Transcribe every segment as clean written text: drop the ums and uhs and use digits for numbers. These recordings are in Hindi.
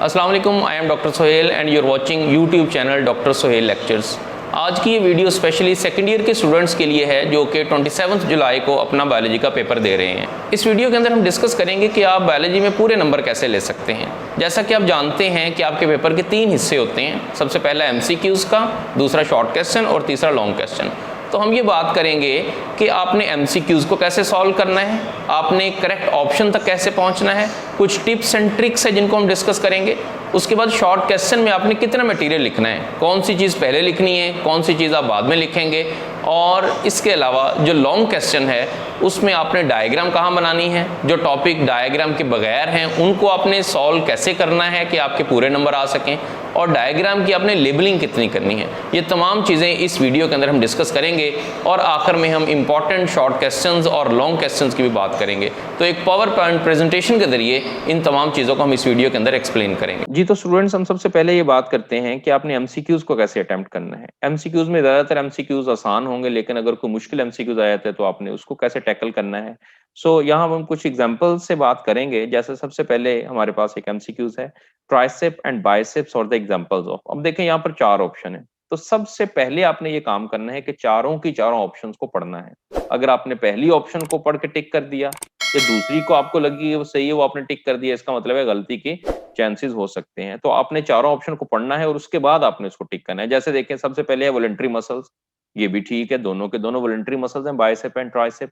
अस्सलाम वालेकुम, I am doctor Sohail and you are watching YouTube channel doctor Sohail lectures. आज की ये वीडियो स्पेशली सेकेंड ईयर के स्टूडेंट्स के लिए है जो कि 27 जुलाई को अपना बायोलॉजी का पेपर दे रहे हैं। इस वीडियो के अंदर हम डिस्कस करेंगे कि आप बायोलॉजी में पूरे नंबर कैसे ले सकते हैं। जैसा कि आप जानते हैं कि आपके पेपर के 3 हिस्से होते हैं। सबसे पहला MCQs का, दूसरा शॉर्ट क्वेश्चन और तीसरा लॉन्ग क्वेश्चन। तो हम ये बात करेंगे कि आपने MCQs को कैसे सॉल्व करना है, आपने करेक्ट ऑप्शन तक कैसे पहुंचना है, कुछ टिप्स एंड ट्रिक्स है जिनको हम डिस्कस करेंगे। उसके बाद शॉर्ट क्वेश्चन में आपने कितना मटेरियल लिखना है, कौन सी चीज़ पहले लिखनी है, कौन सी चीज़ आप बाद में लिखेंगे, और इसके अलावा जो लॉन्ग क्वेश्चन है उसमें आपने डायग्राम कहाँ बनानी है, जो टॉपिक डायग्राम के बगैर हैं उनको आपने सॉल्व कैसे करना है कि आपके पूरे नंबर आ सकें, और डायग्राम की आपने लेबलिंग कितनी करनी है। ये तमाम चीज़ें इस वीडियो के अंदर हम डिस्कस करेंगे और आखिर में हम इंपॉर्टेंट शॉर्ट क्वेश्चंस और लॉन्ग क्वेश्चंस की भी बात करेंगे। तो एक पावर पॉइंट प्रेजेंटेशन के जरिए इन तमाम चीज़ों को हम इस वीडियो के अंदर एक्सप्लेन करेंगे। जी तो स्टूडेंट्स, हम सबसे पहले ये बात करते हैं कि आपने MCQs को कैसे अटेम्प्ट करना है। MCQs में ज़्यादातर MCQs आसान होंगे, लेकिन अगर कोई मुश्किल MCQs आ जाते हैं तो आपने उसको कैसे टैकल करना है। यहाँ हम कुछ एग्जाम्पल से बात करेंगे। जैसे सबसे पहले हमारे पास एक MCQs है, ट्राइसेप एंड बाइसेप्स और द एग्जांपल्स ऑफ। अब देखें यहाँ पर 4 ऑप्शन है, तो सबसे पहले आपने ये काम करना है कि चारों की चारों ऑप्शंस को पढ़ना है। अगर आपने पहली ऑप्शन को पढ़ के टिक कर दिया या दूसरी को आपको लगी है वो सही है, वो आपने टिक कर दिया, इसका मतलब है गलती के चांसेस हो सकते हैं। तो आपने चारों ऑप्शन को पढ़ना है और उसके बाद आपने उसको टिक करना है। जैसे देखें, सबसे पहले है वॉलंटरी मसल्स, ये भी ठीक है, दोनों के दोनों वॉलंटरी मसल्स हैं, बाइसेप एंड ट्राइसेप।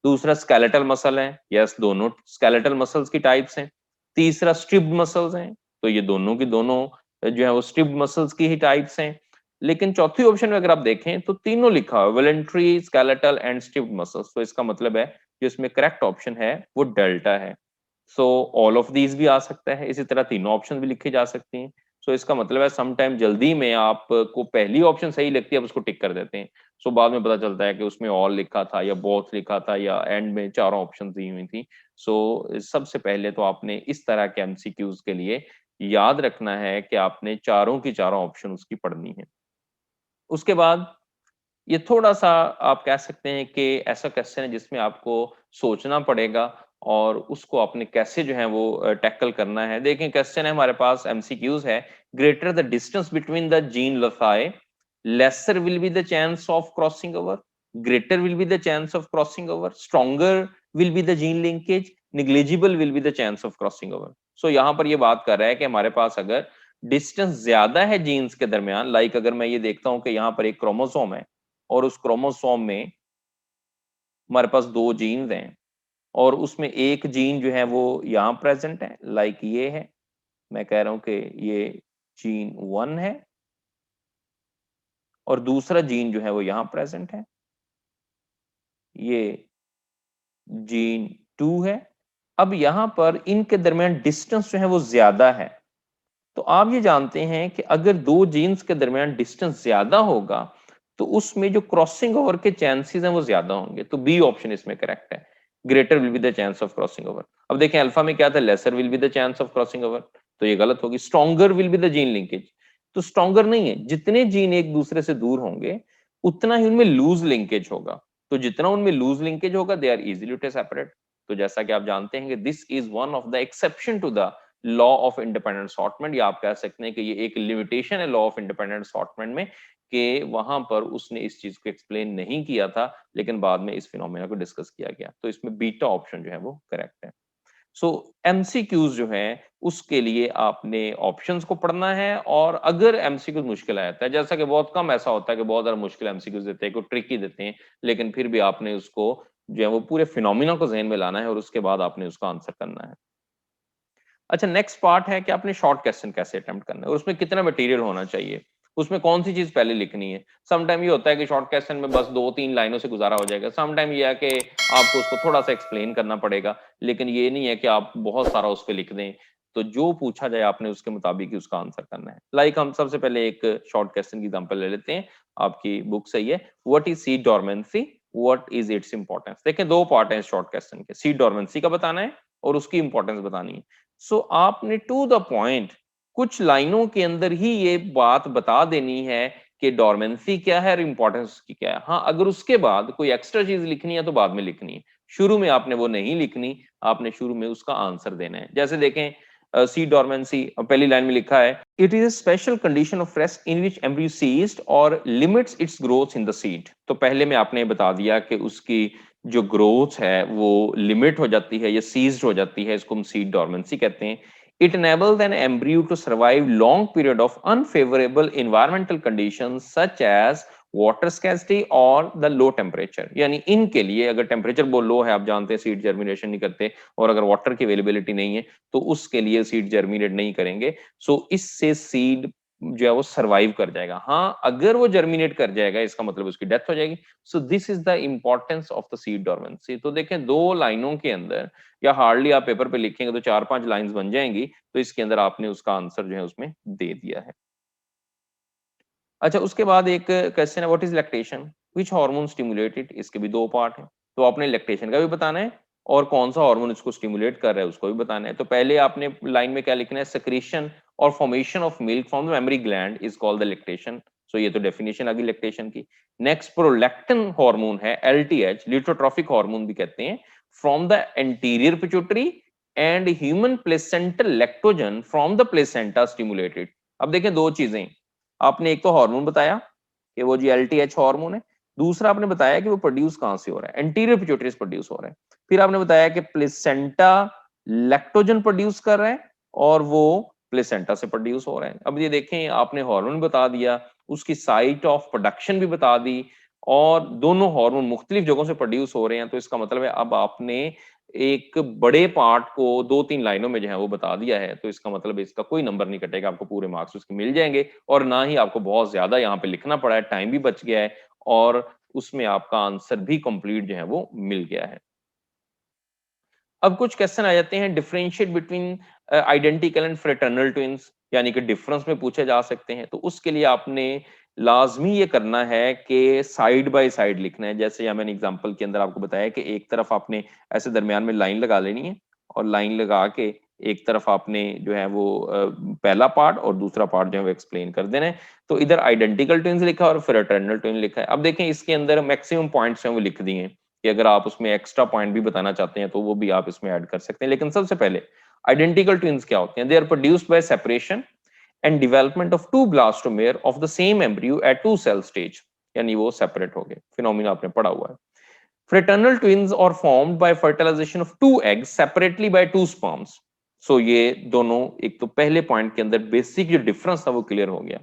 दूसरा स्केलेटल मसल है, यस दोनों स्केलेटल मसल्स की टाइप्स हैं। तीसरा स्ट्रिप्ड मसल्स हैं, तो ये दोनों की दोनों जो है वो स्ट्रिप्ड मसल्स की ही टाइप्स हैं। लेकिन चौथी ऑप्शन में अगर आप देखें तो तीनों लिखा हुआ है, voluntary, skeletal and striped muscles. तो इसका मतलब है जो इसमें करेक्ट ऑप्शन है वो डेल्टा है। ऑल ऑफ दीज भी आ सकता है, इसी तरह तीनों ऑप्शन भी लिखी जा सकती हैं। इसका मतलब है सम टाइम जल्दी में आपको पहली ऑप्शन सही लगती है, आप उसको टिक कर देते हैं। बाद में पता चलता है कि उसमें ऑल लिखा था या बोथ लिखा था या एंड में चारों ऑप्शन दी हुई थी। सबसे पहले तो आपने इस तरह के MCQs के लिए याद रखना है कि आपने चारों की चारों ऑप्शन उसकी पढ़नी है। उसके बाद ये थोड़ा-सा आप कह सकते हैं कि ऐसा क्वेश्चन है जिसमें आपको सोचना पड़ेगा और उसको आपने कैसे जो है वो टैकल करना है। देखें, क्वेश्चन है हमारे पास, MCQs है, greater the distance between the gene loci, laser will be the chance of crossing over, greater will be the chance of crossing over, stronger will be the gene linkage, negligible will be the chance of crossing over. यहाँ पर ये बात कर रहा है कि हमारे पास अगर डिस्टेंस ज्यादा है जीन्स के दरमियान, लाइक अगर मैं ये देखता हूं कि यहाँ पर एक क्रोमोसोम है और उस क्रोमोसोम में हमारे पास 2 जीन्स हैं और उसमें एक जीन जो है वो यहाँ प्रेजेंट है, लाइक ये है, मैं कह रहा हूं कि ये जीन 1 है और दूसरा जीन जो है वो यहाँ प्रेजेंट है, ये जीन 2 है। अब यहाँ पर इनके दरमियान डिस्टेंस जो है वो ज्यादा है। तो आप ये जानते हैं कि अगर 2 जीन्स के दरमियान डिस्टेंस ज्यादा होगा तो उसमें जो क्रॉसिंग ओवर के चांसेस हैं वो ज्यादा होंगे। तो बी ऑप्शन इसमें करेक्ट है, greater will be the chance of crossing over. अब देखें, अल्फा में क्या था, laser will be the chance of crossing over, तो ये गलत होगी। Stronger will be the gene linkage, तो स्ट्रॉन्गर नहीं है, जितने जीन एक दूसरे से दूर होंगे उतना ही उनमें लूज लिंकेज होगा। तो जितना उनमें लूज लिंकेज होगा they are easily to separate. तो जैसा कि आप जानते हैं कि this is one of the exception to the law of independent assortment, या आप कह सकते हैं कि ये एक लिमिटेशन है लॉ ऑफ इंडिपेंडेंट असॉर्टमेंट में, कि वहां पर उसने इस चीज को एक्सप्लेन नहीं किया था लेकिन बाद में इस फिनोमेना को डिस्कस किया गया। तो इसमें बीटा ऑप्शन जो है वो करेक्ट है। MCQs जो है उसके लिए आपने ऑप्शंस को पढ़ना है, और अगर MCQs मुश्किल आ जाता है, जैसा कि बहुत कम ऐसा होता है कि बहुत ज्यादा मुश्किल MCQs देते हैं, कोई ट्रिकी देते हैं, लेकिन फिर भी आपने उसको जो है वो पूरे फिनोमेना को जहन में लाना है और उसके बाद आपने उसका आंसर करना है। अच्छा, नेक्स्ट पार्ट है कि आपने शॉर्ट क्वेश्चन कैसे अटेम्प्ट करना है और उसमें कितना मटेरियल होना चाहिए, उसमें कौन सी चीज पहले लिखनी है। सम टाइम ये होता है कि शॉर्ट क्वेश्चन में बस 2-3 लाइनों से गुजारा हो जाएगा, सम टाइम ये है कि आपको उसको थोड़ा सा एक्सप्लेन करना पड़ेगा, लेकिन ये नहीं है कि आप बहुत सारा उस पर लिख दें। तो जो पूछा जाए आपने उसके मुताबिक ही उसका आंसर करना है। लाइक हम सबसे पहले एक शॉर्ट क्वेश्चन की एग्जांपल ले लेते हैं, आपकी बुक सही है, what is seed dormancy, what is its importance. देखिए, 2 पार्ट है शॉर्ट क्वेश्चन के, सीड डोरमेंसी का बताना है और उसकी इंपॉर्टेंस बतानी है। आपने टू द पॉइंट कुछ लाइनों के अंदर ही ये बात बता देनी है कि डोरमेंसी क्या है और इंपॉर्टेंस उसकी क्या है। हाँ, अगर उसके बाद कोई एक्स्ट्रा चीज लिखनी है तो बाद में लिखनी है, शुरू में आपने वो नहीं लिखनी, आपने शुरू में उसका आंसर देना है। जैसे देखें, सीड डॉर्मेंसी पहली लाइन में लिखा है, it is a special condition of rest in which embryo ceased और limits its growth in the seed. तो पहले में आपने बता दिया कि उसकी जो ग्रोथ है वो लिमिट हो जाती है या सीज्ड हो जाती है, इसको हम सीड डॉर्मेंसी कहते हैं। It enables an embryo to survive long period of unfavorable environmental conditions such as water scarcity और द लो टेम्परेचर। यानी इनके लिए अगर टेम्परेचर बहुत लो है, आप जानते हैं सीड जर्मिनेशन नहीं करते, और अगर वाटर की अवेलेबिलिटी नहीं है तो उसके लिए सीड जर्मिनेट नहीं करेंगे। सो इससे सीड जो है वो सरवाइव कर जाएगा। हाँ, अगर वो जर्मिनेट कर जाएगा इसका मतलब उसकी डेथ हो जाएगी। So this is the importance of the seed dormancy. तो देखें, 2 लाइनों के अंदर या हार्डली आप पेपर पे लिखेंगे तो 4-5 लाइंस बन जाएंगी, तो इसके अंदर आपने उसका आंसर जो है उसमें दे दिया है। अच्छा, उसके बाद एक क्वेश्चन है, what is lactation, which hormone stimulate it. इसके भी 2 पार्ट हैं, तो आपने लैक्टेशन का भी बताना है और कौन सा हार्मोन इसको स्टिमुलेट कर रहा है उसको भी बताना है। तो पहले आपने लाइन में क्या लिखना है, सेक्रेशन और formation of milk from the mammary gland is called the lactation. So ये तो डेफिनेशन आ गई लैक्टेशन की। नेक्स्ट प्रोलैक्टिन हार्मोन है, एलटीएच, लिथोट्रोफिक हार्मोन भी कहते हैं, from the anterior pituitary and human placental lactogen from the placenta stimulated. अब देखें, 2 चीजें आपने, एक तो हार्मोन बताया कि वो जी एलटीएच हार्मोन है, दूसरा आपने बताया कि वो प्रोड्यूस कहां से हो रहा है, एंटीरियर पिट्यूटरी से प्रोड्यूस हो रहा है। फिर आपने बताया कि प्लेसेंटा लैक्टोजन प्रोड्यूस कर रहा है और वो प्लेसेंटा से प्रोड्यूस हो रहा है। अब ये देखें, आपने हार्मोन बता दिया, उसकी साइट ऑफ प्रोडक्शन भी बता दी, और दोनों हार्मोन मुख्तलिफ जगहों से प्रोड्यूस हो रहे हैं। तो इसका मतलब है अब आपने एक बड़े पार्ट को 2-3 लाइनों में जो है वो बता दिया है। तो इसका मतलब इसका कोई नंबर नहीं कटेगा, आपको पूरे मार्क्स उसके मिल जाएंगे, और ना ही आपको बहुत ज्यादा यहाँ पे लिखना पड़ा है, टाइम भी बच गया है, और उसमें आपका आंसर भी कंप्लीट जो है वो मिल गया है। अब कुछ क्वेश्चन आ जाते हैं, differentiate between identical and fraternal twins, यानी कि डिफरेंस में पूछे जा सकते हैं। तो उसके लिए आपने लाजमी ये करना है कि साइड बाय साइड लिखना है। जैसे यहाँ मैंने एग्जांपल के अंदर आपको बताया कि एक तरफ आपने ऐसे दरमियान में लाइन लगा लेनी है, और लाइन लगा के एक तरफ आपने जो है वो पहला पार्ट और दूसरा पार्ट जो है वो एक्सप्लेन कर देना है। तो इधर आइडेंटिकल ट्विन्स लिखा है और फ्रेटर्नल ट्विन लिखा है। अब देखें, इसके अंदर मैक्सिमम पॉइंट्स हैं वो लिख दिए हैं, कि अगर आप उसमें एक्स्ट्रा पॉइंट भी बताना चाहते हैं तो वो भी आप इसमें ऐड कर सकते हैं। लेकिन सबसे पहले आइडेंटिकल ट्विन्स क्या होते हैं, they are produced by separation and development of 2 blastomere of the same embryo at 2 cell stage, यानी वो सेपरेट हो गए। फिनोमिना आपने पढ़ा हुआ है। Fraternal twins are formed by fertilisation of 2 eggs separately by 2 sperms. So ये दोनों, एक तो पहले पॉइंट के अंदर बेसिक जो डिफरेंस था वो क्लियर हो गया।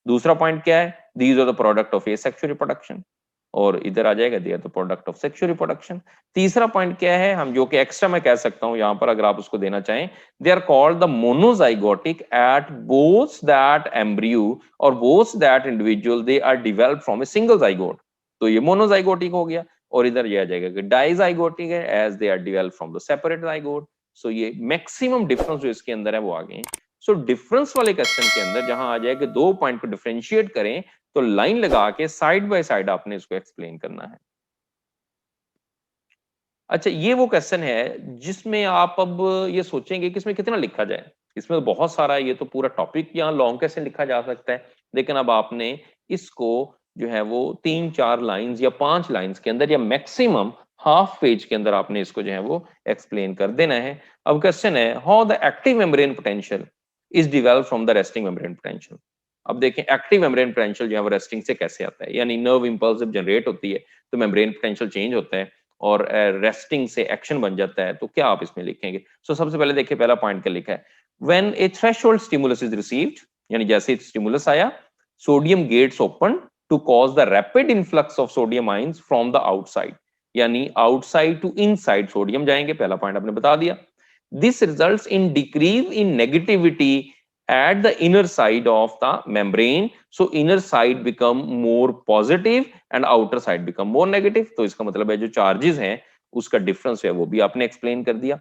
दूसरा पॉइंट क्या है, these are the product of asexual reproduction, और इधर आ जाएगा they are the product of sexual reproduction. तीसरा पॉइंट क्या है, हम जो कि एक्स्ट्रा मैं कह सकता हूं यहां पर, अगर आप उसको देना चाहें, they are called the monozygotic at both that embryo और both that individual they are developed from a single zygote. तो ये मोनोजाइगोटिक हो गया, और इधर ये आ जाएगा कि डाइजाइगोटिक है, as they are developed from the separate zygote. So ये मैक्सिमम डिफरेंस जो इसके अंदर है वो आ गए। सो डिफरेंस वाले क्वेश्चन के अंदर जहां आ जाए कि 2 पॉइंट को डिफरेंशिएट करें, तो लाइन लगा के साइड बाय साइड आपने इसको एक्सप्लेन करना है। अच्छा, ये वो क्वेश्चन है जिसमें आप अब ये सोचेंगे कि इसमें कितना लिखा जाए। इसमें तो बहुत सारा है, ये तो पूरा टॉपिक यहाँ लॉन्ग कैसे लिखा जा सकता है। लेकिन अब आपने इसको जो है वो 3-4 लाइंस या 5 लाइंस के अंदर या मैक्सिमम हाफ पेज के अंदर आपने इसको जो है वो एक्सप्लेन कर देना है। अब क्वेश्चन है, how the active membrane potential is develop from the resting membrane potential. अब देखें, एक्टिव मेम्ब्रेन पोटेंशियल जो है वो रेस्टिंग से कैसे आता है, यानी नर्व इंपल्स जब जनरेट होती है तो मेम्ब्रेन पोटेंशियल चेंज होता है और रेस्टिंग से एक्शन बन जाता है। तो क्या आप इसमें लिखेंगे? सो सबसे पहले देखिए, पहला पॉइंट क्या लिखा है, when a threshold stimulus is received, यानी जैसे स्टिमुलस आया, sodium gates open to cause the rapid influx of sodium ions from the outside, यानी आउटसाइड टू इनसाइड सोडियम जाएंगे। पहला पॉइंट आपने बता दिया। This results in decrease in negativity at the inner side of the membrane, so inner side become more positive and outer side become more negative। तो इसका मतलब है जो चार्जेस हैं उसका डिफरेंस है वो भी आपने एक्सप्लेन कर दिया।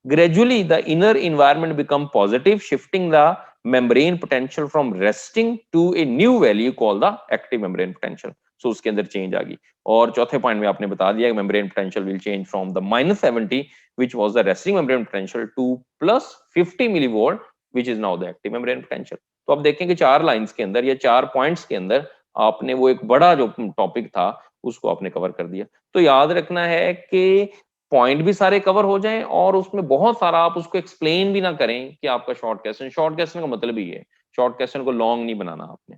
gradually the inner environment become positive, shifting the membrane potential from resting to a new value called the active membrane potential। so उसके अंदर चेंज आ गई। और चौथे पॉइंट में आपने बता दिया कि membrane potential will change from the -70 which was the resting membrane potential to +50 millivolt which is now the active membrane potential। तो अब देखें कि 4 लाइंस के अंदर या 4 पॉइंट्स के अंदर आपने वो एक बड़ा जो टॉपिक था उसको आपने कवर कर दिया। तो याद रखना है कि पॉइंट भी सारे कवर हो जाएं और उसमें बहुत सारा आप उसको एक्सप्लेन भी ना करें कि आपका शॉर्ट क्वेश्चन का मतलब ही है, शॉर्ट क्वेश्चन को लॉन्ग नहीं बनाना आपने।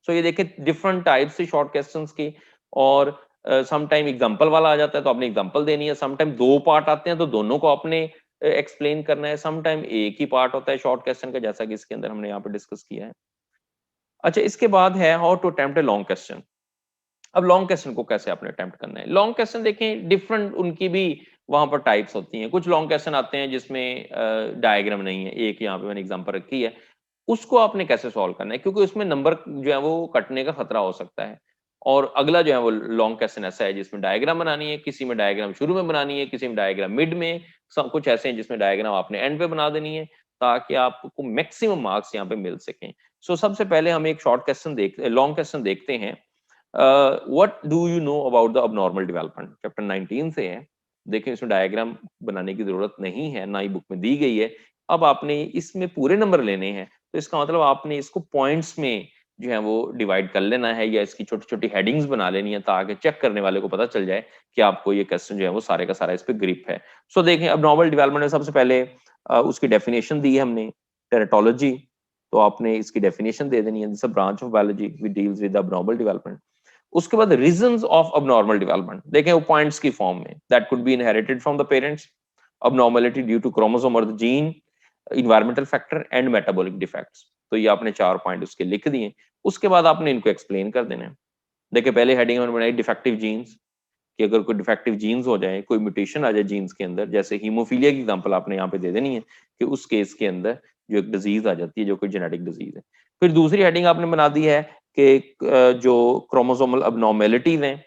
सो ये देखिए डिफरेंट टाइप्स से शॉर्ट क्वेश्चंस की, और सम टाइम एग्जांपल वाला आ जाता है तो आपने एग्जांपल देनी है, सम टाइम दो पार्ट आते हैं तो दोनों को आपने एक्सप्लेन करना है, सम टाइम एक ही पार्ट होता है शॉर्ट क्वेश्चन का, जैसा कि इसके अंदर हमने यहाँ पे डिस्कस किया है। अच्छा, इसके बाद है how to attempt a long question. अब लॉन्ग क्वेश्चन को कैसे आपने अटेम्प्ट करना है। लॉन्ग क्वेश्चन देखें डिफरेंट उनकी भी वहां पर टाइप्स होती हैं। कुछ लॉन्ग क्वेश्चन आते हैं जिसमें डायग्राम नहीं है, एक यहाँ पे मैंने एग्जांपल रखी है, उसको आपने कैसे सॉल्व करना है, क्योंकि उसमें नंबर जो है वो कटने का खतरा हो सकता है। और अगला जो है वो लॉन्ग क्वेश्चन ऐसा है जिसमें डायग्राम बनानी है, किसी में डायग्राम शुरू में बनानी है, किसी में डायग्राम मिड में, सब कुछ ऐसे हैं जिसमें डायग्राम आपने एंड पे बना देनी है ताकि आपको मैक्सिमम मार्क्स यहाँ पे मिल सकें। सो सबसे पहले हम एक लॉन्ग क्वेश्चन देखते हैं। What do you know about the abnormal development, chapter 19 से है। देखिए इसमें डायग्राम बनाने की जरूरत नहीं है, ना ही बुक में दी गई है। अब आपने इसमें पूरे नंबर लेने हैं तो इसका मतलब आपने इसको पॉइंट्स में जो है वो डिवाइड कर लेना है, या इसकी छोटी छोटी हेडिंग्स बना लेनी है ताकि चेक करने वाले को पता चल जाए कि आपको ये क्वेश्चन जो है वो सारे का सारा इस पे ग्रिप है। सो देखें अब नॉर्मल डेवलपमेंट में सबसे पहले उसकी डेफिनेशन दी है हमने, टेरेटोलॉजी, तो आपने इसकी डेफिनेशन दे देनी है, this a branch of biology which deals with abnormal development. उसके बाद रीजंस ऑफ अबनॉर्मल डेवलपमेंट देखें वो पॉइंट्स की फॉर्म में, that could be inherited from the parents, abnormality due to chromosome or the gene, environmental factor and metabolic defects। तो ये आपने 4 पॉइंट उसके लिख दिए। उसके बाद आपने इनको एक्सप्लेन कर देना है। देखिए पहले हेडिंग हमने बनाई डिफेक्टिव जीन्स, कि अगर कोई डिफेक्टिव जीन्स हो जाए, कोई म्यूटेशन आ जाए जीन्स के अंदर, जैसे हीमोफीलिया की एग्जांपल आपने यहाँ पे दे देनी है कि उस केस के अंदर जो एक डिजीज आ जाती है जो कोई जेनेटिक डिजीज है। फिर दूसरी हेडिंग आपने बना दी है कि जो क्रोमोसोमल अबनॉर्मेलिटीज हैं,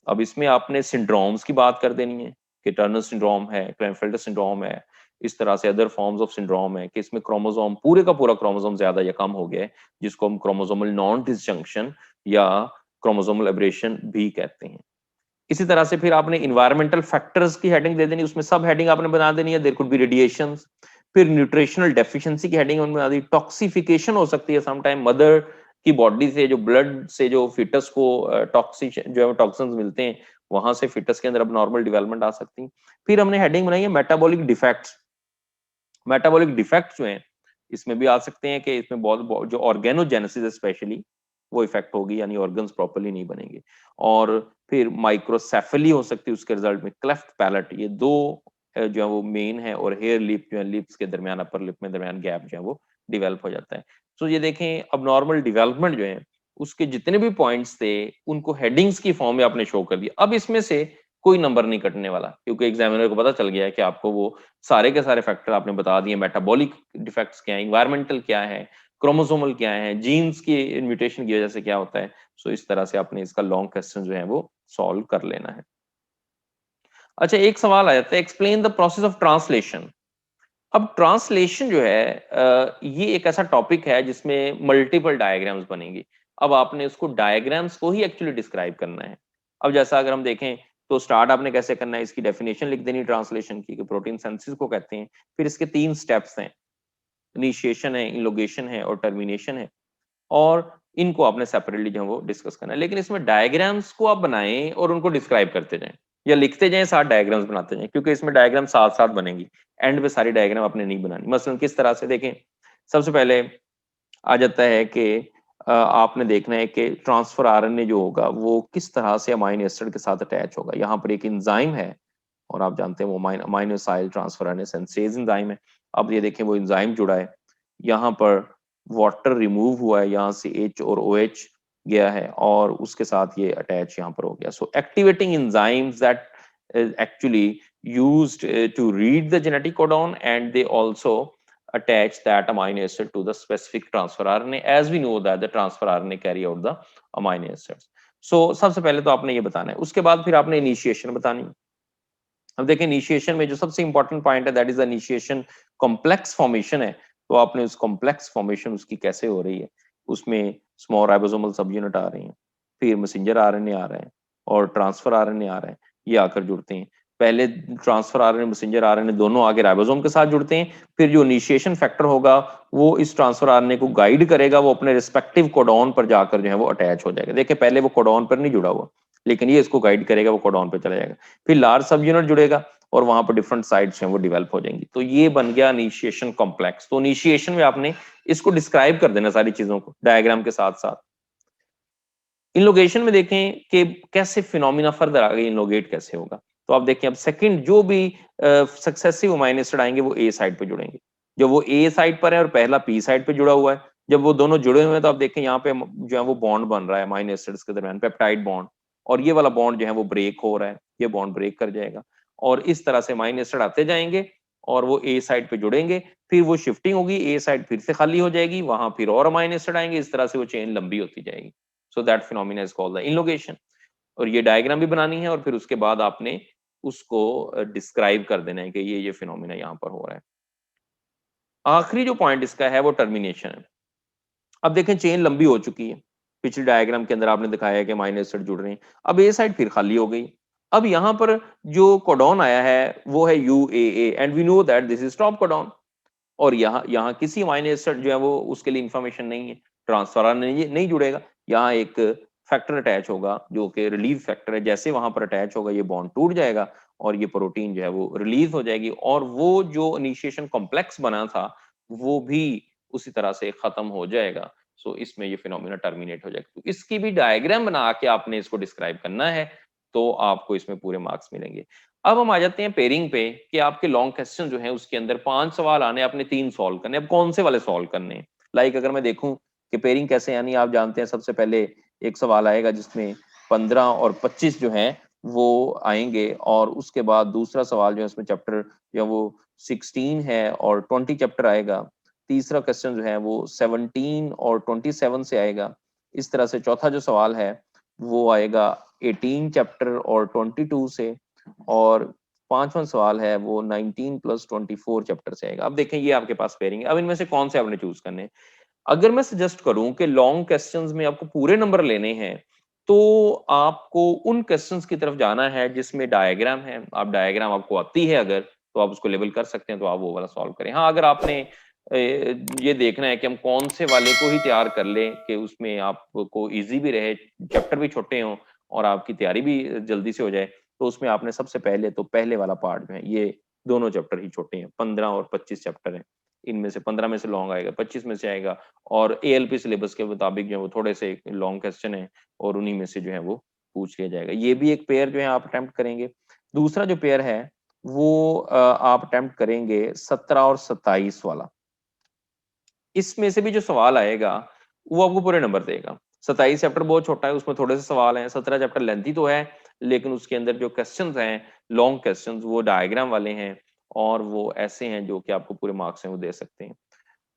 अब इसमें आपने सिंड्रोम्स की बात कर देनी है कि टर्नर सिंड्रोम है, क्लेनफेल्टर सिंड्रोम है, इस तरह से अदर फॉर्म्स ऑफ सिंड्रोम है कि इसमें क्रोमोसोम पूरे का पूरा क्रोमोसोम ज्यादा या कम हो गया है, जिसको हम क्रोमोसोमल नॉन डिसजंक्शन या क्रोमोसोमल एब्रेशन भी कहते हैं। इसी तरह से फिर आपने इन्वायरमेंटल फैक्टर्स की हेडिंग दे देनी, उसमें सब हेडिंग आपने बना देनी है, देयर कुड बी रेडिएशंस। फिर न्यूट्रिशनल डेफिशिएंसी की हेडिंग बना दी, टॉक्सिफिकेशन हो सकती है सम टाइम मदर की बॉडी से, जो ब्लड से जो फिटस को टॉक्सिक जो है टॉक्सिन्स मिलते हैं, वहां से फिटस के अंदर अब नॉर्मल डेवलपमेंट आ सकती है। फिर हमने हेडिंग बनाई है मेटाबॉलिक डिफेक्ट्स। मेटाबॉलिक डिफेक्ट्स जो हैं इसमें भी आ सकते हैं कि इसमें बहुत जो ऑर्गेनोजेनेसिस स्पेशली वो इफेक्ट होगी, यानी ऑर्गन्स प्रॉपर्ली नहीं बनेंगे। और फिर माइक्रोसेफली हो सकती है उसके रिजल्ट में, क्लेफ्ट पैलेट, ये दो जो है वो मेन है, और हेयर लिप जो है लिप्स के दरमियान, अपर लिप में दरमियान गैप जो है वो डेवलप हो जाता है। तो ये देखें अब नॉर्मल डेवलपमेंट जो है उसके जितने भी पॉइंट्स थे उनको हेडिंग्स की फॉर्म में आपने शो कर दिया। अब इसमें से कोई नंबर नहीं कटने वाला, क्योंकि एग्जामिनर को पता चल गया है कि आपको वो सारे के सारे फैक्टर आपने बता दिए, मेटाबॉलिक डिफेक्ट्स क्या है, इन्वायरमेंटल क्या है, क्रोमोसोमल क्या है, जीन्स की म्यूटेशन की वजह से क्या होता है। सो इस तरह से आपने इसका लॉन्ग क्वेश्चन जो है वो सॉल्व कर लेना है। अच्छा, एक सवाल आ जाता है, explain the process of translation. अब ट्रांसलेशन जो है ये एक ऐसा टॉपिक है जिसमें मल्टीपल डायग्राम्स बनेंगी। अब आपने उसको डायग्राम्स को ही एक्चुअली डिस्क्राइब करना है। अब जैसा अगर हम देखें तो स्टार्ट आपने कैसे करना है, इसकी डेफिनेशन लिख देनी ट्रांसलेशन की, कि प्रोटीन सिंथेसिस को कहते हैं। फिर इसके 3 स्टेप्स हैं, इनिशिएशन है, इनलोगेशन है और टर्मिनेशन है, और इनको आपने सेपरेटली जो है वो डिस्कस करना है। लेकिन इसमें डायग्राम्स को आप बनाएं और उनको डिस्क्राइब करते जाएं या लिखते जाएं, साथ डायग्राम्स बनाते जाएं, क्योंकि इसमें डायग्राम साथ साथ बनेंगी, एंड पे सारी डायग्राम आपने नहीं बनानी। मसलन किस तरह से देखें, सबसे पहले आ जाता है कि आपने देखना है कि ट्रांसफर आरएनए जो होगा वो किस तरह से अमाइनो एसिड के साथ अटैच होगा। यहाँ पर एक एंजाइम है और आप जानते हैं वो अमाइनोसाइल ट्रांसफर आरएनए सिंथेज एंजाइम है। अब ये देखें वो एंजाइम जुड़ा है, यहाँ पर वाटर रिमूव हुआ है, यहाँ से H और OH गया है और उसके साथ ये अटैच यहाँ पर हो गया। So activating enzymes that is actually used to read the genetic codon, and they also attach that amino acid to the specific transfer RNA, as we know that the transfer RNA carry out the amino acids। So सबसे पहले तो आपने ये बताना है, उसके बाद फिर आपने इनिशिएशन बतानी है। अब देखिए इनिशिएशन में जो सबसे इंपॉर्टेंट पॉइंट है that is initiation complex formation है। तो आपने उस कॉम्प्लेक्स फॉर्मेशन उसकी कैसे हो रही है, उसमें स्मॉल राइबोसोमल सब यूनिट आ रही हैं, फिर मैसेंजर आरएनए आ रहे हैं और ट्रांसफर आरएनए आ रहे हैं, ये आकर जुड़ते हैं। पहले ट्रांसफर आरएनए मैसेंजर आरएनए दोनों आगे राइबोसोम के साथ जुड़ते हैं, फिर जो इनिशिएशन फैक्टर होगा वो इस ट्रांसफर आरएनए को गाइड करेगा, वो अपने रिस्पेक्टिव कोडॉन पर जाकर जो है वो अटैच हो जाएगा। देखिए पहले वो कोडॉन पर नहीं जुड़ा हुआ, लेकिन ये इसको गाइड करेगा, वो कोडॉन पे चला जाएगा। फिर लार्ज सब यूनिट जुड़ेगा और वहां पर डिफरेंट साइट्स हैं वो डेवलप हो जाएंगी। तो ये बन गया इनिशिएशन कॉम्प्लेक्स। तो इनिशिएशन में आपने इसको डिस्क्राइब कर देना सारी चीजों को डायग्राम के साथ साथ। इनलोगेशन में देखें कि कैसे फिनोमिना फर्दर आगे इनलोगेट कैसे होगा। तो आप देखें अब सेकंड जो भी सक्सेसिव अमीनो एसिड आएंगे वो ए साइड पे जुड़ेंगे। जब वो ए साइड पर है और पहला पी साइड पे जुड़ा हुआ है, जब वो दोनों जुड़े हुए हैं तो आप देखें यहाँ पे जो है वो बॉन्ड बन रहा है अमीनो एसिड्स के दरमियान, पेप्टाइड बॉन्ड। और ये वाला बॉन्ड जो है वो ब्रेक हो रहा है, ये बॉन्ड ब्रेक कर जाएगा और इस तरह से अमीनो एसिड आते जाएंगे और वो ए साइड पे जुड़ेंगे। फिर वो शिफ्टिंग होगी, ए साइड फिर से खाली हो जाएगी, वहां फिर और अमीनो एसिड आएंगे, इस तरह से वो चेन लंबी होती जाएगी। So that phenomena is called the elongation. और ये डायग्राम भी बनानी है और फिर उसके बाद आपने उसको डिस्क्राइब कर देना है कि ये फिनोमिना यहाँ पर हो रहा है। आखिरी जो पॉइंट इसका है वो टर्मिनेशन है। अब देखें चेन लंबी हो चुकी है, पिछली डायग्राम के अंदर आपने दिखाया है कि अमीनो एसिड जुड़ रहे हैं, अब ए साइड फिर खाली हो गई। अब यहाँ पर जो कोडॉन आया है वो है UAA and we know that this is stop codon. और यहाँ यहाँ किसी अमीनो एसिड जो है वो उसके लिए इंफॉर्मेशन नहीं है, ट्रांसफर नहीं जुड़ेगा। यहाँ एक फैक्टर अटैच होगा जो कि रिलीज फैक्टर है, जैसे वहां पर अटैच होगा ये बॉन्ड टूट जाएगा और ये प्रोटीन जो है वो रिलीज हो जाएगी और वो जो इनिशिएशन कॉम्प्लेक्स बना था वो भी उसी तरह से खत्म हो जाएगा। सो इसमें ये फिनोमिना टर्मिनेट हो जाएगा। तो इसकी भी डायग्राम बना के आपने इसको डिस्क्राइब करना है तो आपको इसमें पूरे मार्क्स मिलेंगे। अब हम आ जाते हैं पेयरिंग पे कि आपके लॉन्ग क्वेश्चन जो है उसके अंदर 5 सवाल आने, आपने 3 सॉल्व करने। अब कौन से वाले सॉल्व करने हैं? लाइक अगर मैं देखूं कि पेयरिंग कैसे, यानी आप जानते हैं सबसे पहले एक सवाल आएगा जिसमें 15 और 25 जो है वो आएंगे और उसके बाद दूसरा सवाल जो है उसमें चैप्टर जो है वो 16 है और 20 चैप्टर आएगा। तीसरा क्वेश्चन जो है वो 17 और 27 से आएगा। इस तरह से चौथा जो सवाल है वो आएगा 18 चैप्टर और 22 से और पांचवा सवाल है वो 19 प्लस 24 चैप्टर से आएगा। अब देखें ये आपके पास पेयरिंग है। अब इनमें से कौन से आपने चूज करने हैं? अगर मैं सजेस्ट करूं कि लॉन्ग क्वेश्चंस में आपको पूरे नंबर लेने हैं तो आपको उन क्वेश्चंस की तरफ जाना है जिसमें डायग्राम है। आप डायग्राम आपको आती है अगर तो आप उसको लेबल कर सकते हैं, तो आप वो वाला सॉल्व करें। हाँ, अगर आपने ये देखना है कि हम कौन से वाले को ही तैयार कर लें कि उसमें आपको इजी भी रहे, चैप्टर भी छोटे हों और आपकी तैयारी भी जल्दी से हो जाए, तो उसमें आपने सबसे पहले तो पहले वाला पार्ट जो है, ये दोनों चैप्टर ही छोटे हैं, 15 और 25 चैप्टर हैं। इनमें से 15 में से लॉन्ग आएगा, 25 में से आएगा और ALP सिलेबस के मुताबिक जो है वो थोड़े से लॉन्ग क्वेश्चन है और उन्हीं में से जो है वो पूछ लिया जाएगा। ये भी एक पेयर जो है आप अटेम्प्ट करेंगे। दूसरा जो पेयर है वो आप अटेम्प्ट करेंगे 17 और 27 वाला। इसमें से भी जो सवाल आएगा वो आपको पूरे नंबर देगा। 27 चैप्टर बहुत छोटा है, उसमें थोड़े से सवाल हैं। 17 चैप्टर लेंथी तो है लेकिन उसके अंदर जो क्वेश्चंस हैं लॉन्ग क्वेश्चंस वो डायग्राम वाले हैं और वो ऐसे हैं जो कि आपको पूरे मार्क्स हैं वो दे सकते हैं।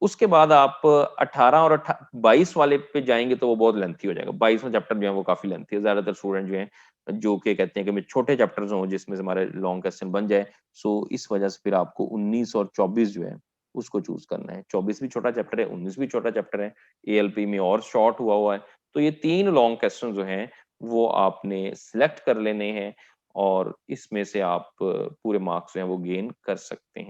उसके बाद आप 18 और 22 वाले पे जाएंगे तो वो बहुत लेंथी हो जाएगा। 22वां चैप्टर जो है वो काफी लेंथी है। ज्यादातर स्टूडेंट जो है जो कि कहते हैं कि मैं छोटे चैप्टर्स हों जिसमें से हमारे लॉन्ग क्वेश्चन बन जाए। सो इस वजह से फिर आपको 19 और 24 जो है उसको चूज करना है। 24 भी छोटा चैप्टर है, 19 भी छोटा चैप्टर है, ALP में और शॉर्ट हुआ है। तो ये 3 लॉन्ग क्वेश्चन जो हैं वो आपने सिलेक्ट कर लेने हैं और इसमें से आप पूरे मार्क्स जो है वो गेन कर सकते हैं।